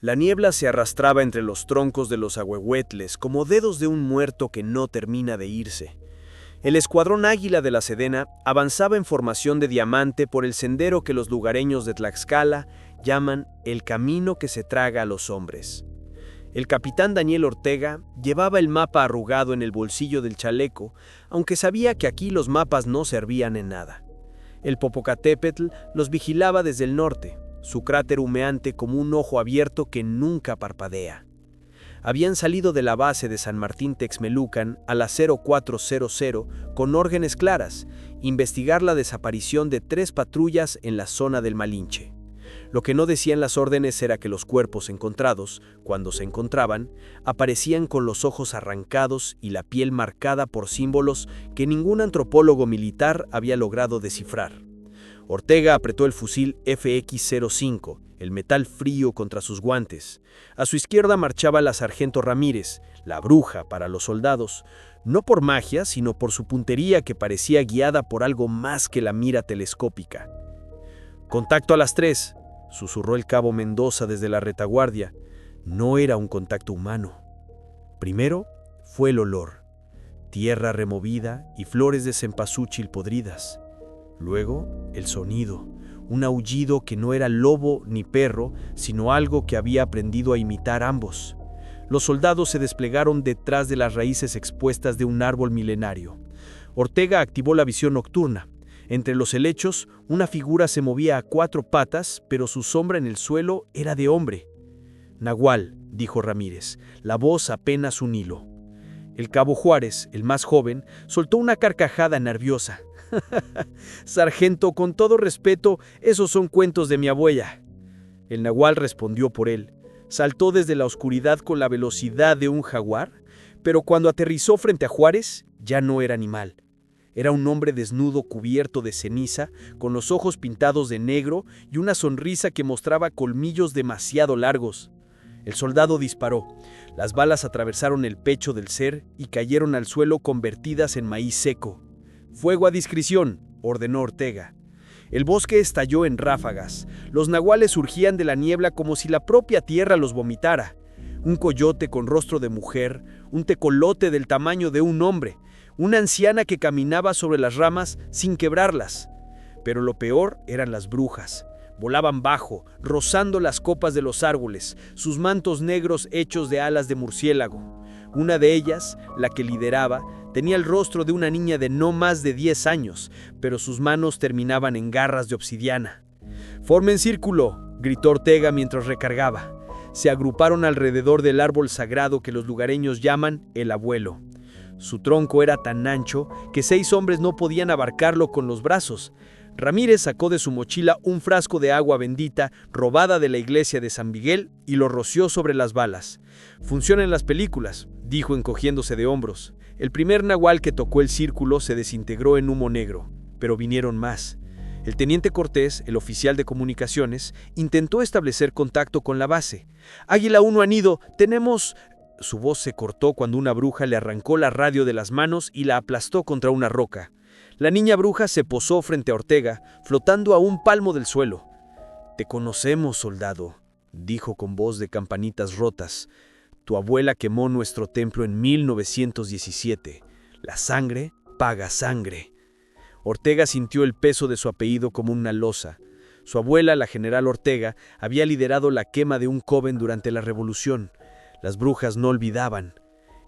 La niebla se arrastraba entre los troncos de los ahuehuetles como dedos de un muerto que no termina de irse. El escuadrón Águila de la Sedena avanzaba en formación de diamante por el sendero que los lugareños de Tlaxcala llaman el camino que se traga a los hombres. El capitán Daniel Ortega llevaba el mapa arrugado en el bolsillo del chaleco, aunque sabía que aquí los mapas no servían en nada. El Popocatépetl los vigilaba desde el norte, su cráter humeante como un ojo abierto que nunca parpadea. Habían salido de la base de San Martín Texmelucan a las 0400 con órdenes claras, investigar la desaparición de 3 patrullas en la zona del Malinche. Lo que no decían las órdenes era que los cuerpos encontrados, cuando se encontraban, aparecían con los ojos arrancados y la piel marcada por símbolos que ningún antropólogo militar había logrado descifrar. Ortega apretó el fusil FX-05, el metal frío contra sus guantes. A su izquierda marchaba la sargento Ramírez, la bruja para los soldados, no por magia, sino por su puntería que parecía guiada por algo más que la mira telescópica. «Contacto a las 3», susurró el cabo Mendoza desde la retaguardia. No era un contacto humano. Primero fue el olor, tierra removida y flores de cempasúchil podridas. Luego el sonido, un aullido que no era lobo ni perro, sino algo que había aprendido a imitar ambos. Los soldados se desplegaron detrás de las raíces expuestas de un árbol milenario. Ortega activó la visión nocturna. Entre los helechos, una figura se movía a 4 patas, pero su sombra en el suelo era de hombre. «Nahual», dijo Ramírez, la voz apenas un hilo. El cabo Juárez, el más joven, soltó una carcajada nerviosa. «Sargento, con todo respeto, esos son cuentos de mi abuela». El nahual respondió por él. Saltó desde la oscuridad con la velocidad de un jaguar, pero cuando aterrizó frente a Juárez, ya no era animal. Era un hombre desnudo cubierto de ceniza, con los ojos pintados de negro y una sonrisa que mostraba colmillos demasiado largos. El soldado disparó. Las balas atravesaron el pecho del ser y cayeron al suelo convertidas en maíz seco. «Fuego a discreción», ordenó Ortega. El bosque estalló en ráfagas. Los nahuales surgían de la niebla como si la propia tierra los vomitara. Un coyote con rostro de mujer, un tecolote del tamaño de un hombre, una anciana que caminaba sobre las ramas sin quebrarlas. Pero lo peor eran las brujas. Volaban bajo, rozando las copas de los árboles, sus mantos negros hechos de alas de murciélago. Una de ellas, la que lideraba, tenía el rostro de una niña de no más de 10 años, pero sus manos terminaban en garras de obsidiana. «Formen círculo», gritó Ortega mientras recargaba. Se agruparon alrededor del árbol sagrado que los lugareños llaman el abuelo. Su tronco era tan ancho que 6 hombres no podían abarcarlo con los brazos. Ramírez sacó de su mochila un frasco de agua bendita robada de la iglesia de San Miguel y lo roció sobre las balas. «Funciona en las películas», dijo encogiéndose de hombros. El primer nahual que tocó el círculo se desintegró en humo negro, pero vinieron más. El teniente Cortés, el oficial de comunicaciones, intentó establecer contacto con la base. «Águila 1 Anido, tenemos...» Su voz se cortó cuando una bruja le arrancó la radio de las manos y la aplastó contra una roca. La niña bruja se posó frente a Ortega, flotando a un palmo del suelo. «Te conocemos, soldado», dijo con voz de campanitas rotas. «Tu abuela quemó nuestro templo en 1917. La sangre paga sangre». Ortega sintió el peso de su apellido como una losa. Su abuela, la general Ortega, había liderado la quema de un coven durante la revolución. Las brujas no olvidaban.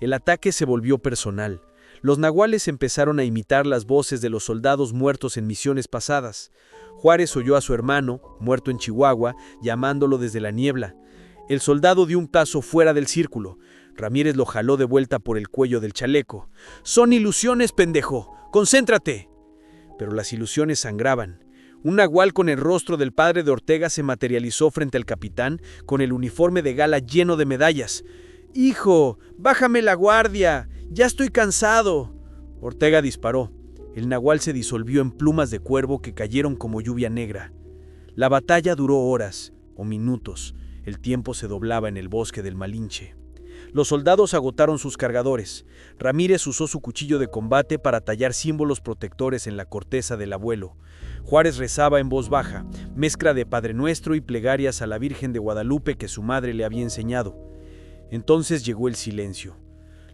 El ataque se volvió personal. Los nahuales empezaron a imitar las voces de los soldados muertos en misiones pasadas. Juárez oyó a su hermano, muerto en Chihuahua, llamándolo desde la niebla. El soldado dio un paso fuera del círculo. Ramírez lo jaló de vuelta por el cuello del chaleco. «Son ilusiones, pendejo. ¡Concéntrate!» Pero las ilusiones sangraban. Un nahual con el rostro del padre de Ortega se materializó frente al capitán con el uniforme de gala lleno de medallas. «Hijo, bájame la guardia. Ya estoy cansado». Ortega disparó. El nahual se disolvió en plumas de cuervo que cayeron como lluvia negra. La batalla duró horas o minutos. El tiempo se doblaba en el bosque del Malinche. Los soldados agotaron sus cargadores. Ramírez usó su cuchillo de combate para tallar símbolos protectores en la corteza del abuelo. Juárez rezaba en voz baja, mezcla de Padre Nuestro y plegarias a la Virgen de Guadalupe que su madre le había enseñado. Entonces llegó el silencio.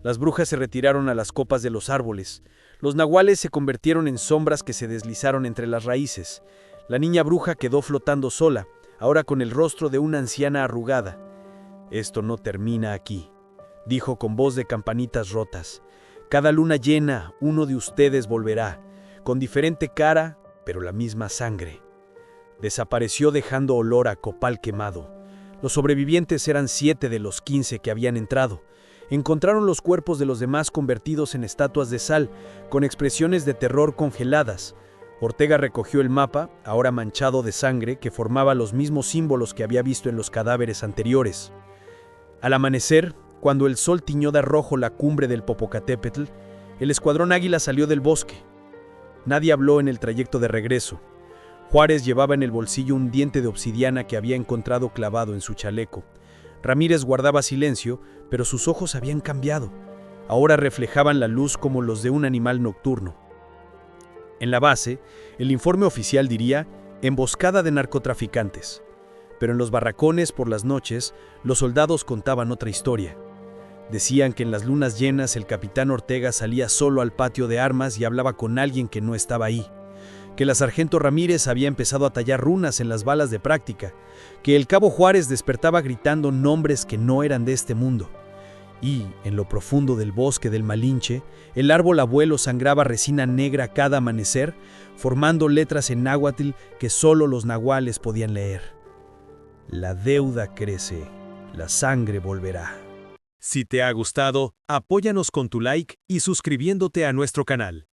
Las brujas se retiraron a las copas de los árboles. Los nahuales se convirtieron en sombras que se deslizaron entre las raíces. La niña bruja quedó flotando sola, ahora con el rostro de una anciana arrugada. «Esto no termina aquí», dijo con voz de campanitas rotas. «Cada luna llena, uno de ustedes volverá, con diferente cara, pero la misma sangre». Desapareció dejando olor a copal quemado. Los sobrevivientes eran 7 de los 15 que habían entrado. Encontraron los cuerpos de los demás convertidos en estatuas de sal, con expresiones de terror congeladas. Ortega recogió el mapa, ahora manchado de sangre, que formaba los mismos símbolos que había visto en los cadáveres anteriores. Al amanecer, cuando el sol tiñó de rojo la cumbre del Popocatépetl, el escuadrón Águila salió del bosque. Nadie habló en el trayecto de regreso. Juárez llevaba en el bolsillo un diente de obsidiana que había encontrado clavado en su chaleco. Ramírez guardaba silencio, pero sus ojos habían cambiado. Ahora reflejaban la luz como los de un animal nocturno. En la base, el informe oficial diría emboscada de narcotraficantes. Pero en los barracones por las noches, los soldados contaban otra historia. Decían que en las lunas llenas el capitán Ortega salía solo al patio de armas y hablaba con alguien que no estaba ahí. Que la sargento Ramírez había empezado a tallar runas en las balas de práctica, que el cabo Juárez despertaba gritando nombres que no eran de este mundo. Y, en lo profundo del bosque del Malinche, el árbol abuelo sangraba resina negra cada amanecer, formando letras en náhuatl que solo los nahuales podían leer. La deuda crece, la sangre volverá. Si te ha gustado, apóyanos con tu like y suscribiéndote a nuestro canal.